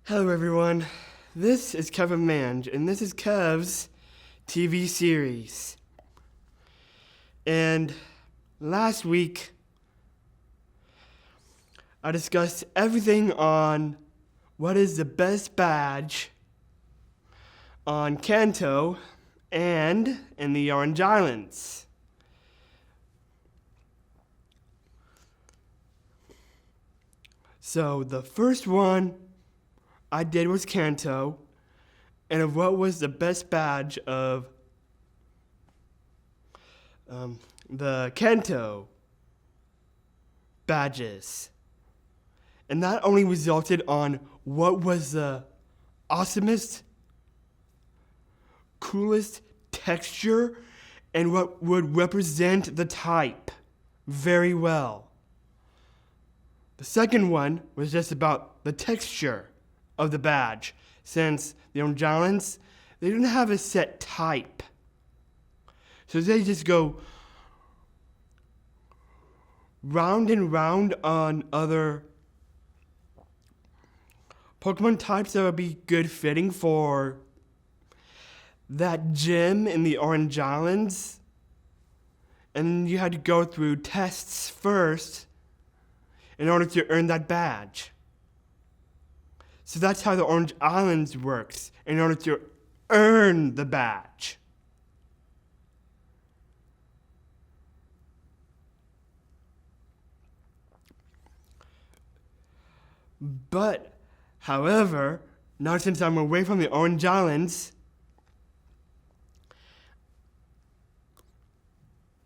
Hello everyone, this is Kevin Mange, and this is Kev's TV series. And last week, I discussed everything on what is the best badge on Kanto and in the Orange Islands. So the first one I did was Kanto, and of what was the best badge of the Kanto badges. And that only resulted on what was the awesomest, coolest texture and what would represent the type very well. The second one was just about the texture of the badge, since the Orange Islands, they didn't have a set type. So they just go round and round on other Pokemon types that would be good fitting for that gym in the Orange Islands. And you had to go through tests first in order to earn that badge. So that's how the Orange Islands works, in order to earn the badge. But, however, now since I'm away from the Orange Islands,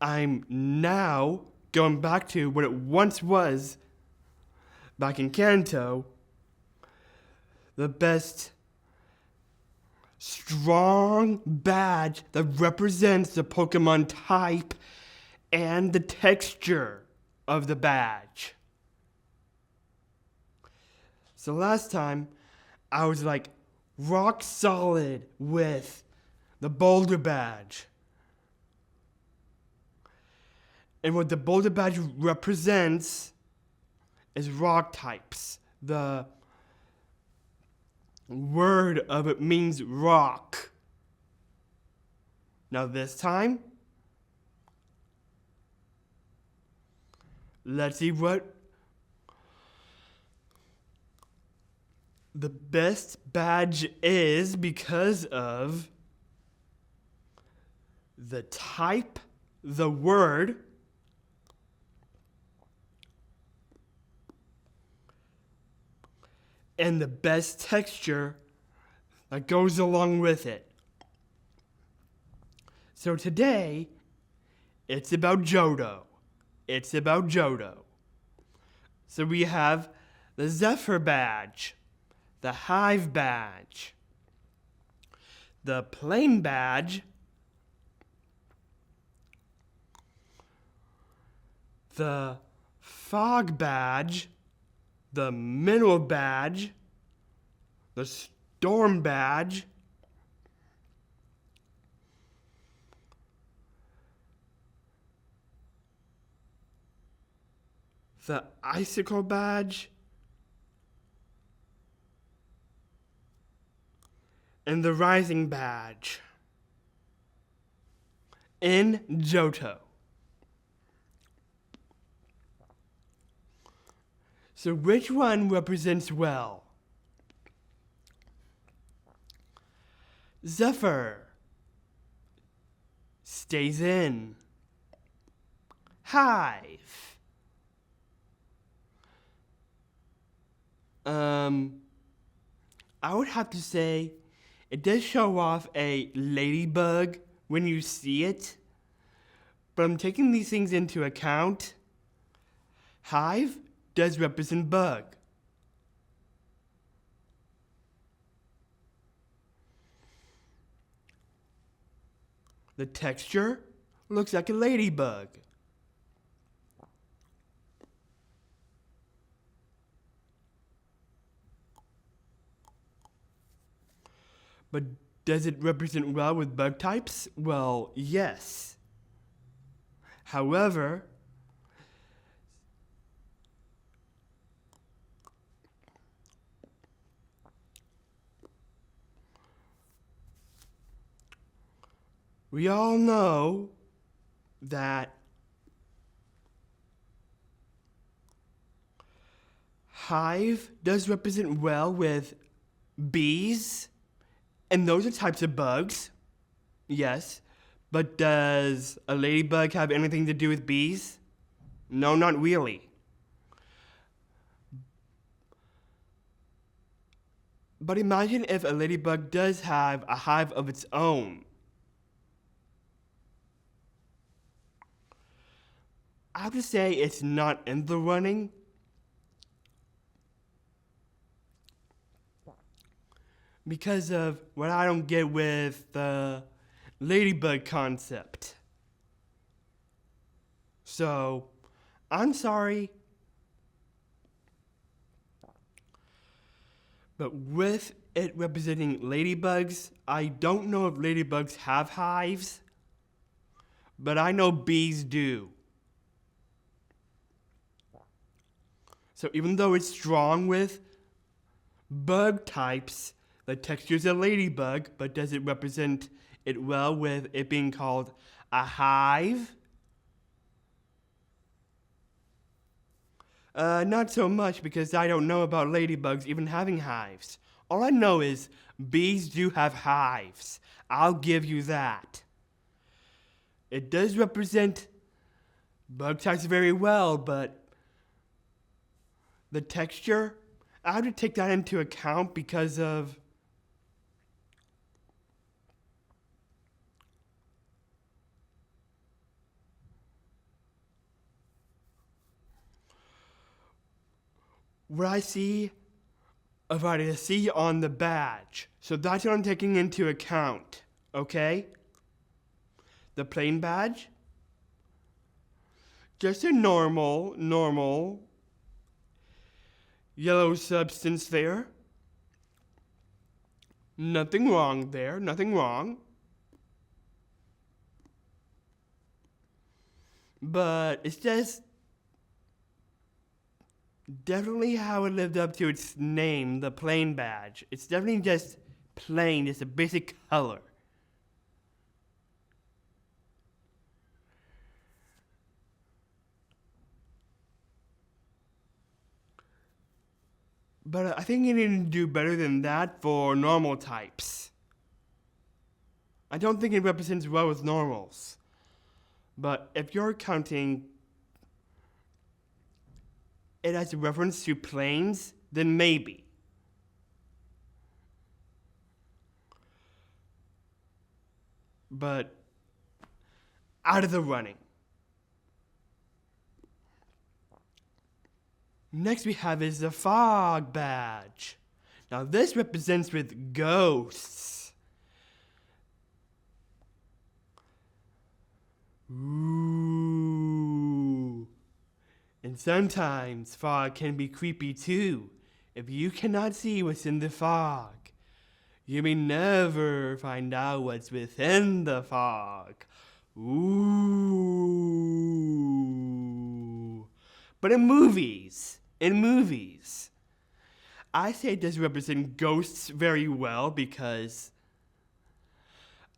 I'm now going back to what it once was back in Kanto, the best strong badge that represents the Pokemon type and the texture of the badge. So last time, I was like rock solid with the Boulder badge. And what the Boulder badge represents is rock types. The word of it means rock. Now this time, let's see what the best badge is because of the type, the word, and the best texture that goes along with it. So today, it's about Johto. It's about Johto. So we have the Zephyr badge, the Hive badge, the Plain badge, the Fog badge, the Mineral badge, the Storm badge, the Icicle badge, and the Rising badge in Johto. So which one represents well? Zephyr stays in. Hive. I would have to say it does show off a ladybug when you see it, but I'm taking these things into account. Hive does represent bug. The texture looks like a ladybug. But does it represent well with bug types? Well, yes. However, we all know that hive does represent well with bees, and those are types of bugs. Yes. But does a ladybug have anything to do with bees? No, not really. But imagine if a ladybug does have a hive of its own. I have to say it's not in the running. Because of what I don't get with the ladybug concept. So, I'm sorry. But with it representing ladybugs, I don't know if ladybugs have hives, but I know bees do. So even though it's strong with bug types, the texture's a ladybug, but does it represent it well with it being called a hive? Not so much, because I don't know about ladybugs even having hives. All I know is bees do have hives. I'll give you that. It does represent bug types very well, but the texture, I have to take that into account because of what I see on the badge. So that's what I'm taking into account, okay? The plain badge, just a normal yellow substance there. Nothing wrong there, nothing wrong. But it's just definitely how it lived up to its name, the plain badge. It's definitely just plain, just a basic color. But I think you need to do better than that for normal types. I don't think it represents well with normals. But if you're counting it as a reference to planes, then maybe. But out of the running. Next we have is the fog badge. Now this represents with ghosts. Ooh. And sometimes fog can be creepy too. If you cannot see what's in the fog, you may never find out what's within the fog. Ooh. But in movies, I say it does represent ghosts very well because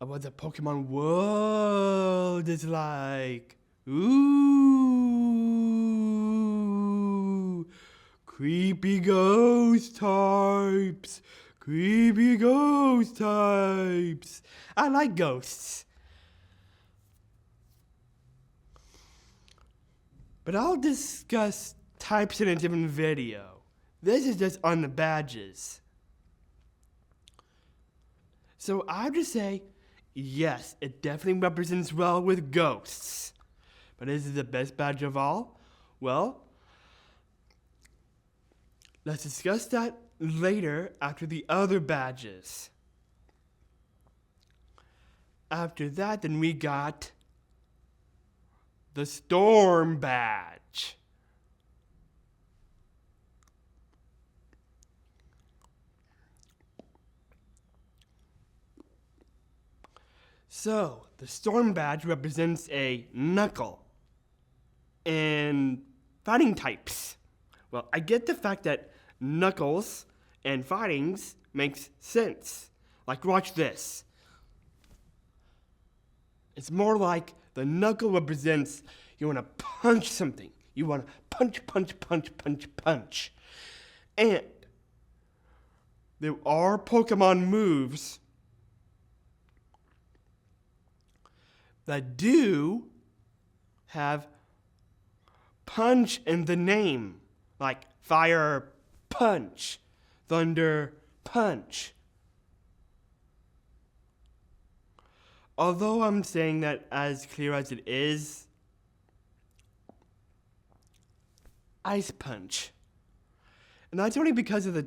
of what the Pokemon world is like. Ooh. Creepy ghost types. Creepy ghost types. I like ghosts. But I'll discuss types in a different video. This is just on the badges. So I have to say, yes, it definitely represents well with ghosts. But is it the best badge of all? Well, let's discuss that later after the other badges. After that, then we got the Storm badge. So, the Storm badge represents a knuckle in fighting types. Well, I get the fact that knuckles and fightings makes sense. Like, watch this. It's more like the knuckle represents you want to punch something. You want to punch, punch, punch, punch, punch. And there are Pokemon moves that do have punch in the name, like Fire Punch, Thunder Punch. Although I'm saying that as clear as it is, Ice Punch. And that's only because of the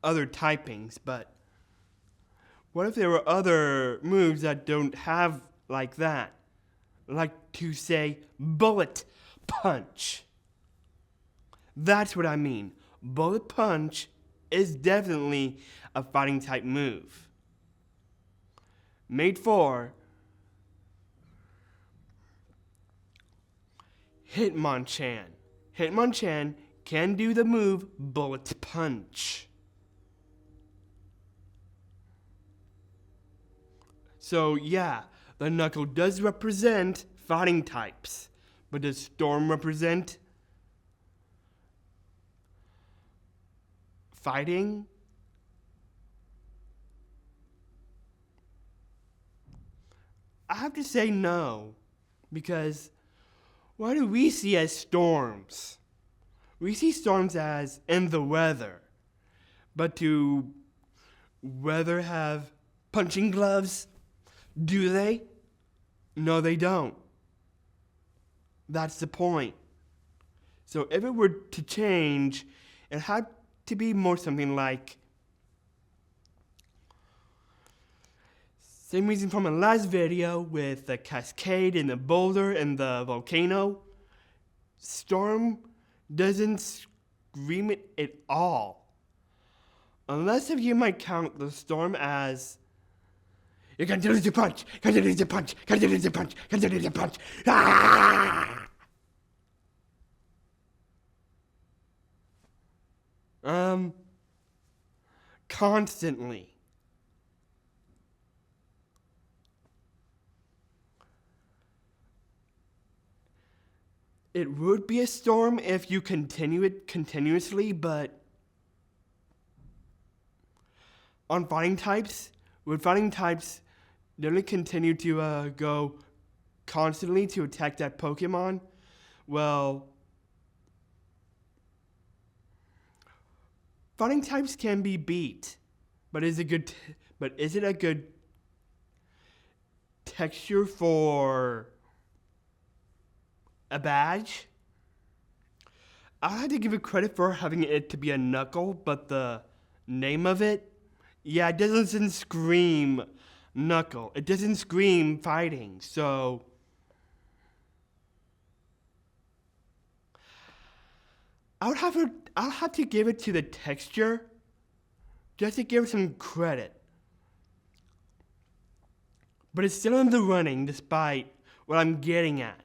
other typings, but what if there were other moves that don't have like that? Like to say Bullet Punch. That's what I mean. Bullet Punch is definitely a fighting type move. Made for Hitmonchan. Hitmonchan can do the move Bullet Punch. So yeah, the knuckle does represent fighting types, but does Storm represent fighting? I have to say no, because what do we see as storms? We see storms as in the weather, but do weather have punching gloves? Do they? No, they don't. That's the point. So if it were to change, it had to be more something like, same reason from my last video with the cascade and the boulder and the volcano. Storm doesn't scream it at all. Unless if you might count the storm as, you continue to punch, continue to punch, continue to punch, continue to punch. Ah! Constantly. It would be a storm if you continue it continuously, but on fighting types, with fighting types, they only continue to go constantly to attack that Pokemon. Well, fighting types can be beat, but is it a good texture for a badge? I had to give it credit for having it to be a knuckle, but the name of it, yeah, it doesn't scream knuckle. It doesn't scream fighting, so I'll have to give it to the texture, just to give it some credit. But it's still in the running, despite what I'm getting at.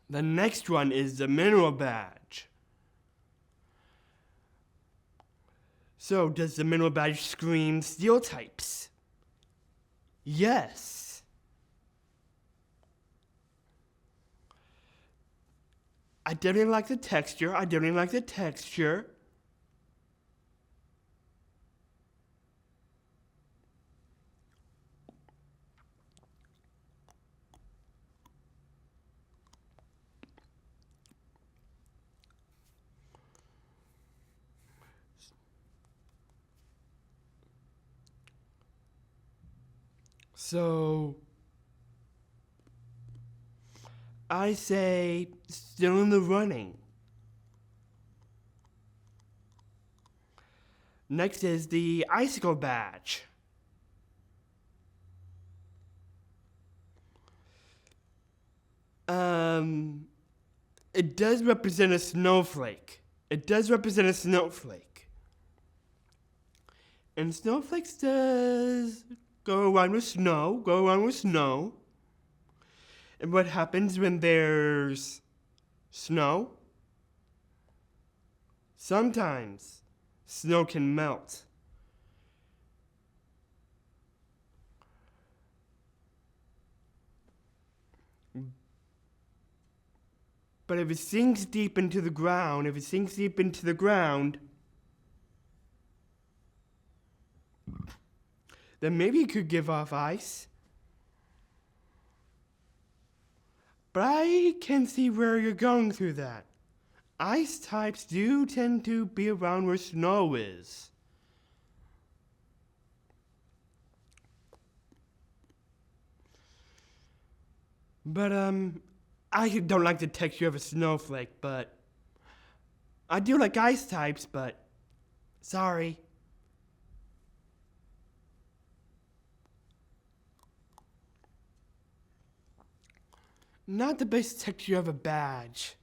The next one is the mineral badge. So, does the mineral badge scream steel types? Yes. I definitely like the texture. So, I say still in the running. Next is the icicle badge. It does represent a snowflake. And snowflakes does go around with snow. And what happens when there's snow? Sometimes snow can melt. But if it sinks deep into the ground, then maybe it could give off ice. But I can see where you're going through that. Ice types do tend to be around where snow is. But, I don't like the texture of a snowflake, but I do like ice types, but sorry. Not the best texture of a badge.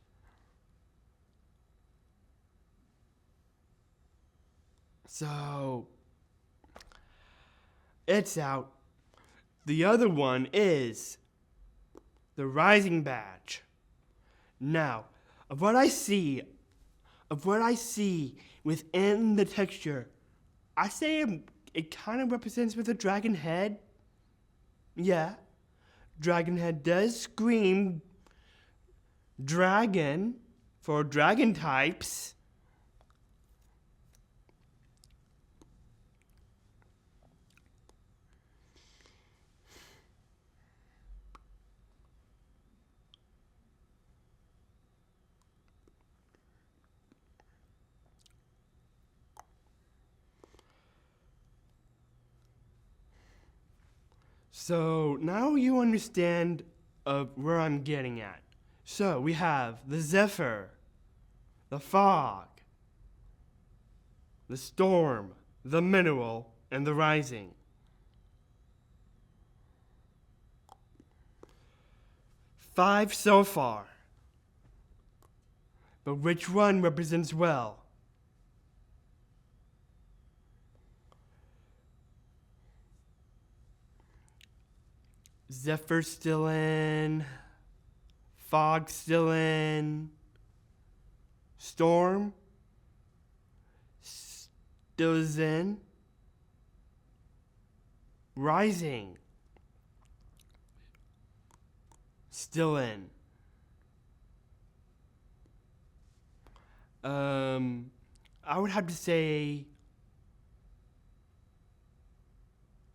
So, it's out. The other one is the Rising Badge. Now, of what I see within the texture, I say it kind of represents with a dragon head. Yeah, dragon head does scream dragon for dragon types. So now you understand where I'm getting at. So we have the Zephyr, the Fog, the Storm, the Mineral, and the Rising. Five so far. But which one represents well? Zephyr still in. Fog still in. Storm still is in. Rising still in. I would have to say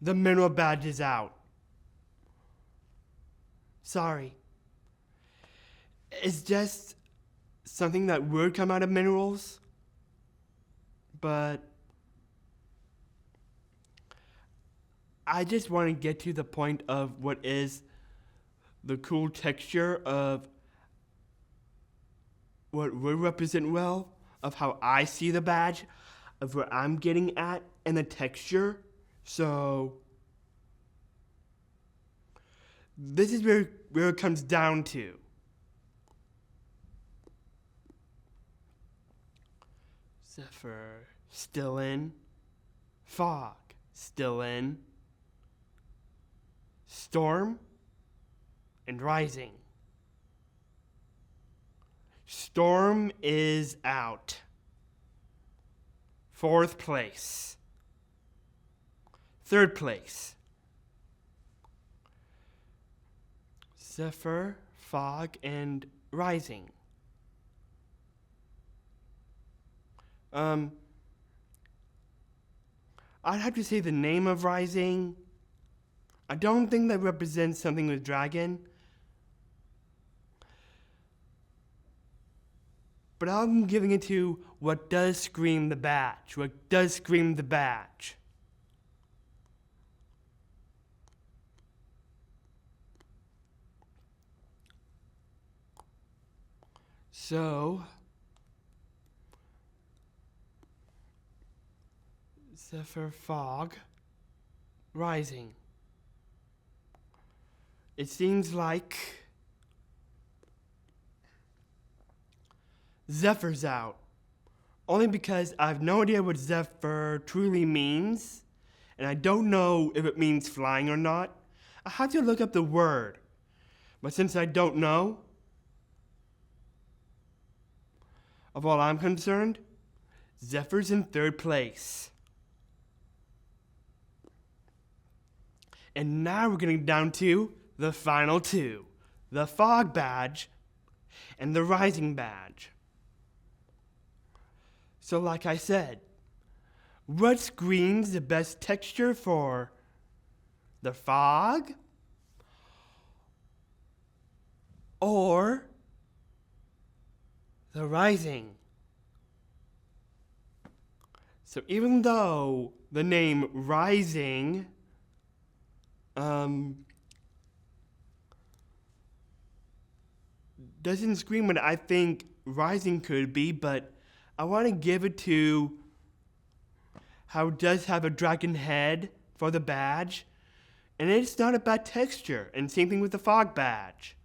the mineral badge is out. Sorry. It's just something that would come out of minerals, but I just want to get to the point of what is the cool texture of what would represent well, of how I see the badge, of where I'm getting at, and the texture. So this is where it comes down to. Zephyr still in. Fog still in. Storm and Rising. Storm is out. 4th place. 3rd place. Zephyr, Fog, and Rising. I'd have to say the name of Rising. I don't think that represents something with dragon. But I'm giving it to what does scream the badge. What does scream the badge. So, Zephyr, Fog, Rising. It seems like Zephyr's out. Only because I have no idea what Zephyr truly means, and I don't know if it means flying or not. I have to look up the word. But since I don't know, of all I'm concerned, Zephyr's in 3rd place. And now we're getting down to the final two, the Fog Badge and the rising badge. So like I said, what screams the best texture for the fog or the rising? So even though the name rising doesn't scream what I think rising could be, but I want to give it to how it does have a dragon head for the badge, and it's not a bad texture, and same thing with the fog badge.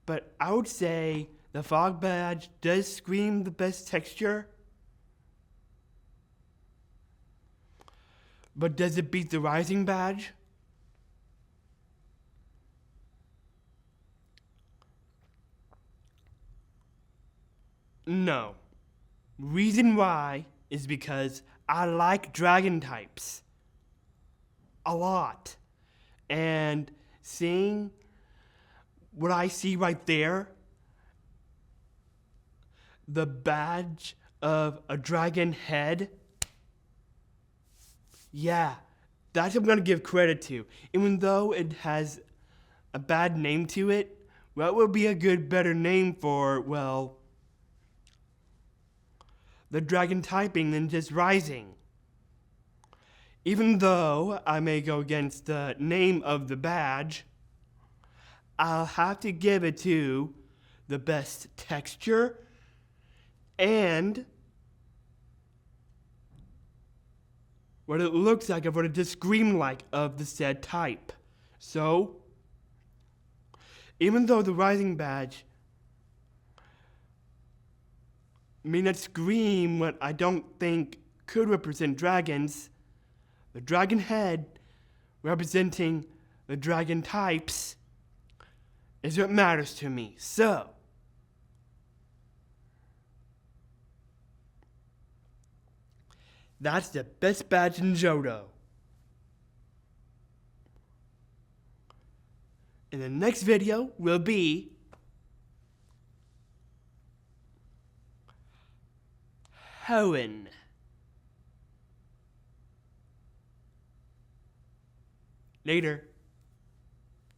But I would say the fog badge does scream the best texture. But does it beat the rising badge? No. Reason why is because I like dragon types a lot. And seeing what I see right there, the badge of a dragon head, yeah, that's what I'm going to give credit to. Even though it has a bad name to it, what would be a better name for, well, the dragon typing than just rising? Even though I may go against the name of the badge, I'll have to give it to the best texture and what it looks like of what it just scream like of the said type. So, even though the rising badge may not scream what I don't think could represent dragons, the dragon head representing the dragon types is what matters to me. So, that's the best badge in Johto. In the next video will be Hoenn. Later.